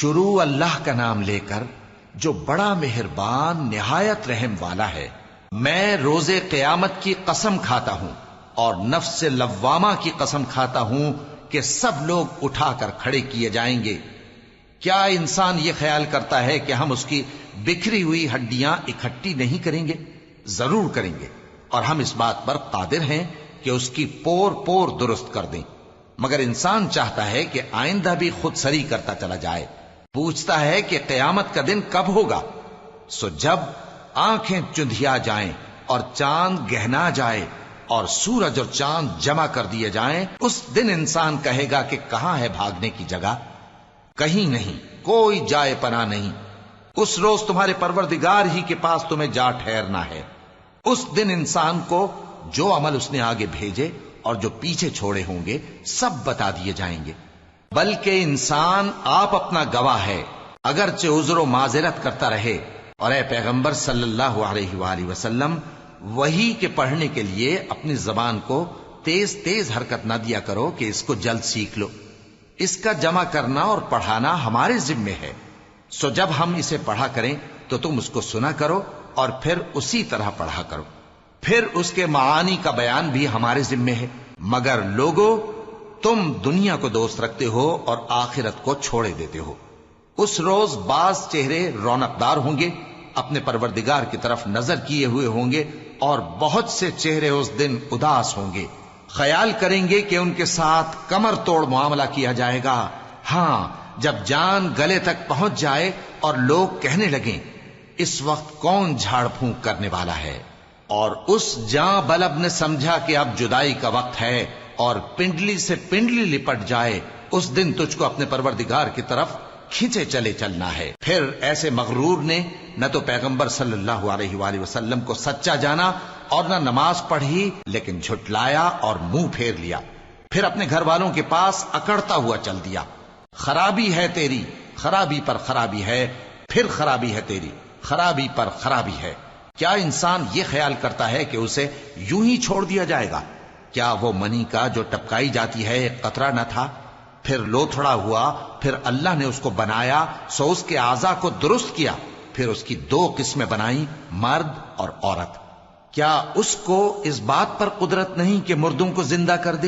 شروع اللہ کا نام لے کر جو بڑا مہربان نہایت رحم والا ہے۔ میں روز قیامت کی قسم کھاتا ہوں اور نفس لوامہ کی قسم کھاتا ہوں کہ سب لوگ اٹھا کر کھڑے کیے جائیں گے۔ کیا انسان یہ خیال کرتا ہے کہ ہم اس کی بکھری ہوئی ہڈیاں اکٹھی نہیں کریں گے؟ ضرور کریں گے، اور ہم اس بات پر قادر ہیں کہ اس کی پور پور درست کر دیں۔ مگر انسان چاہتا ہے کہ آئندہ بھی خود سری کرتا چلا جائے، پوچھتا ہے کہ قیامت کا دن کب ہوگا۔ سو جب آنکھیں چندھیا جائیں اور چاند گہنا جائے اور سورج اور چاند جمع کر دیے جائیں، اس دن انسان کہے گا کہ کہاں ہے بھاگنے کی جگہ؟ کہیں نہیں، کوئی جائے پناہ نہیں۔ اس روز تمہارے پروردگار ہی کے پاس تمہیں جا ٹھہرنا ہے۔ اس دن انسان کو جو عمل اس نے آگے بھیجے اور جو پیچھے چھوڑے ہوں گے سب بتا دیے جائیں گے۔ بلکہ انسان آپ اپنا گواہ ہے، اگرچہ عذر و معذرت کرتا رہے۔ اور اے پیغمبر صلی اللہ علیہ وآلہ وسلم، وحی کے پڑھنے کے لیے اپنی زبان کو تیز تیز حرکت نہ دیا کرو کہ اس کو جلد سیکھ لو۔ اس کا جمع کرنا اور پڑھانا ہمارے ذمے ہے۔ سو جب ہم اسے پڑھا کریں تو تم اس کو سنا کرو اور پھر اسی طرح پڑھا کرو۔ پھر اس کے معانی کا بیان بھی ہمارے ذمے ہے۔ مگر لوگو، تم دنیا کو دوست رکھتے ہو اور آخرت کو چھوڑے دیتے ہو۔ اس روز بعض چہرے رونقدار ہوں گے، اپنے پروردگار کی طرف نظر کیے ہوئے ہوں گے، اور بہت سے چہرے اس دن اداس ہوں گے، خیال کریں گے کہ ان کے ساتھ کمر توڑ معاملہ کیا جائے گا۔ ہاں، جب جان گلے تک پہنچ جائے اور لوگ کہنے لگیں اس وقت کون جھاڑ پھونک کرنے والا ہے، اور اس جاں بلب نے سمجھا کہ اب جدائی کا وقت ہے اور پنڈلی سے پنڈلی لپٹ جائے، اس دن تجھ کو اپنے پروردگار کی طرف کھینچے چلے چلنا ہے۔ پھر ایسے مغرور نے نہ تو پیغمبر صلی اللہ علیہ وآلہ وسلم کو سچا جانا اور نہ نماز پڑھی، لیکن جھٹلایا اور منہ پھیر لیا، پھر اپنے گھر والوں کے پاس اکڑتا ہوا چل دیا۔ خرابی ہے تیری، خرابی پر خرابی ہے، پھر خرابی ہے تیری، خرابی پر خرابی ہے۔ کیا انسان یہ خیال کرتا ہے کہ اسے یوں ہی چھوڑ دیا جائے گا؟ کیا وہ منی کا جو ٹپکائی جاتی ہے ایک قطرہ نہ تھا، پھر لوتھڑا ہوا، پھر اللہ نے اس کو بنایا، سو اس کے اعضاء کو درست کیا، پھر اس کی دو قسمیں بنائیں، مرد اور عورت۔ کیا اس کو اس بات پر قدرت نہیں کہ مردوں کو زندہ کر دے؟